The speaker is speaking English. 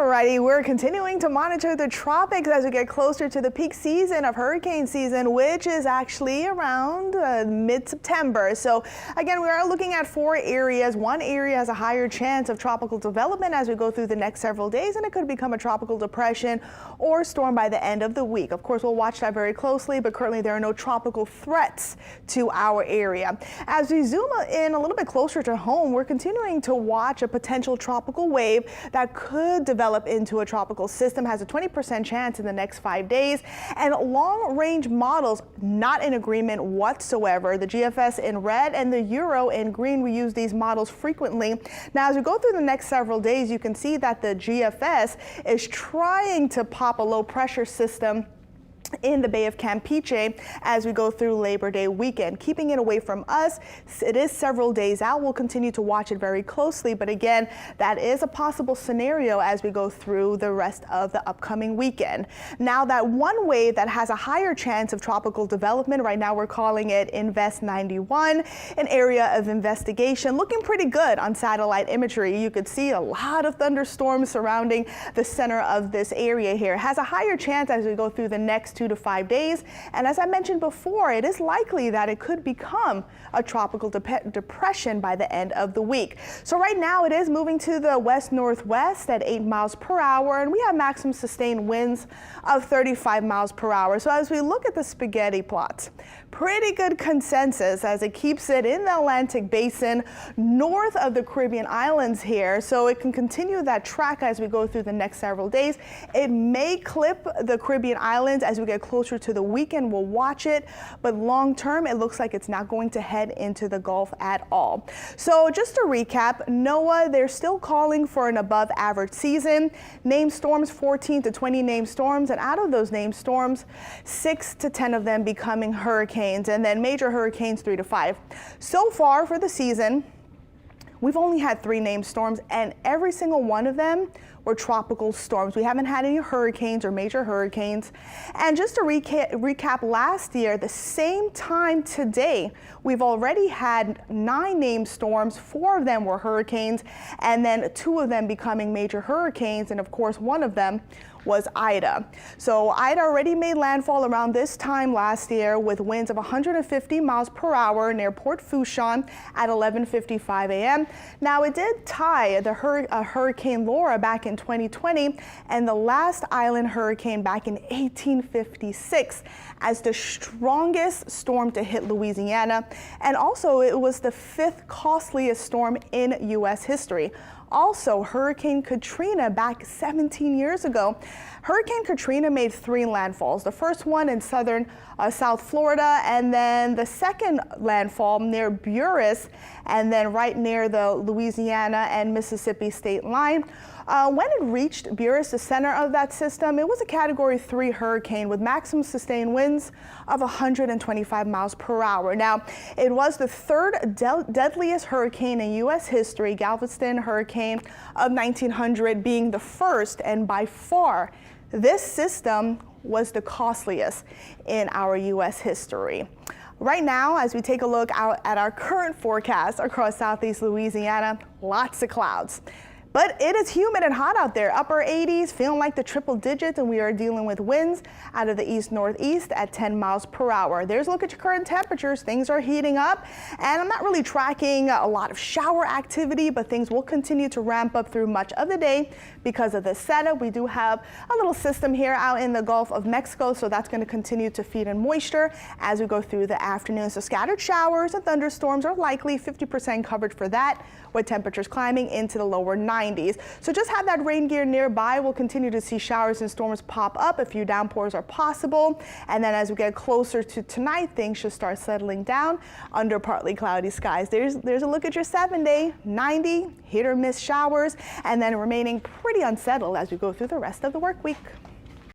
Alrighty, we're continuing to monitor the tropics as we get closer to the peak season of hurricane season, which is actually around mid-September. So again, we are looking at 4 areas. One area has a higher chance of tropical development as we go through the next several days, and it could become a tropical depression or storm by the end of the week. Of course, we'll watch that very closely, but currently there are no tropical threats to our area. As we zoom in a little bit closer to home, we're continuing to watch a potential tropical wave that could develop into a tropical system, has a 20% chance in the next 5 days, and long-range models not in agreement whatsoever. The GFS in red and the Euro in green, we use these models frequently. Now, as we go through the next several days, you can see that the GFS is trying to pop a low pressure system in the Bay of Campeche as we go through Labor Day weekend, keeping it away from us. It is several days out. We'll continue to watch it very closely, but again, that is a possible scenario as we go through the rest of the upcoming weekend. Now, that one wave that has a higher chance of tropical development, right now we're calling it Invest 91, an area of investigation, looking pretty good on satellite imagery. You could see a lot of thunderstorms surrounding the center of this area here. It has a higher chance as we go through the next 2 to 5 days. And as I mentioned before, it is likely that it could become a tropical depression by the end of the week. So right now it is moving to the west-northwest at 8 miles per hour, and we have maximum sustained winds of 35 miles per hour. So as we look at the spaghetti plots, pretty good consensus as it keeps it in the Atlantic basin north of the Caribbean islands here. So it can continue that track as we go through the next several days. It may clip the Caribbean islands as we get closer to the weekend. We'll watch it, but long term, it looks like it's not going to head into the Gulf at all. So just to recap, NOAA, they're still calling for an above average season. Named storms, 14 to 20 named storms, and out of those named storms, 6 to 10 of them becoming hurricanes, and then major hurricanes 3 to 5. So far for the season, we've only had 3 named storms, and every single one of them were tropical storms. We haven't had any hurricanes or major hurricanes. And just to recap last year, the same time today, we've already had 9 named storms. 4 of them were hurricanes, and then 2 of them becoming major hurricanes. And of course, one of them was Ida. So Ida already made landfall around this time last year with winds of 150 miles per hour near Port Fourchon at 11:55 a.m. Now, it did tie the Hurricane Laura back in 2020 and the last island hurricane back in 1856 as the strongest storm to hit Louisiana. And also, it was the 5th costliest storm in U.S. history. Also, Hurricane Katrina back 17 years ago. Hurricane Katrina made 3 landfalls. The first one in southern South Florida, and then the second landfall near Buras, and then right near the Louisiana and Mississippi state line. When it reached Buras, the center of that system, it was a Category 3 hurricane with maximum sustained winds of 125 miles per hour. Now, it was the 3rd deadliest hurricane in U.S. history, Galveston hurricane of 1900 being the first, and by far, this system was the costliest in our U.S. history. Right now, as we take a look out at our current forecast across southeast Louisiana, lots of clouds. But it is humid and hot out there, upper 80s, feeling like the triple digits, and we are dealing with winds out of the east-northeast at 10 miles per hour. There's a look at your current temperatures. Things are heating up, and I'm not really tracking a lot of shower activity, but things will continue to ramp up through much of the day because of this setup. We do have a little system here out in the Gulf of Mexico, so that's going to continue to feed in moisture as we go through the afternoon. So scattered showers and thunderstorms are likely, 50% coverage for that, with temperatures climbing into the lower 90s. So just have that rain gear nearby. We'll continue to see showers and storms pop up. A few downpours are possible. And then as we get closer to tonight, things should start settling down under partly cloudy skies. There's a look at your 7-day, 90 hit or miss showers, and then remaining pretty unsettled as we go through the rest of the work week.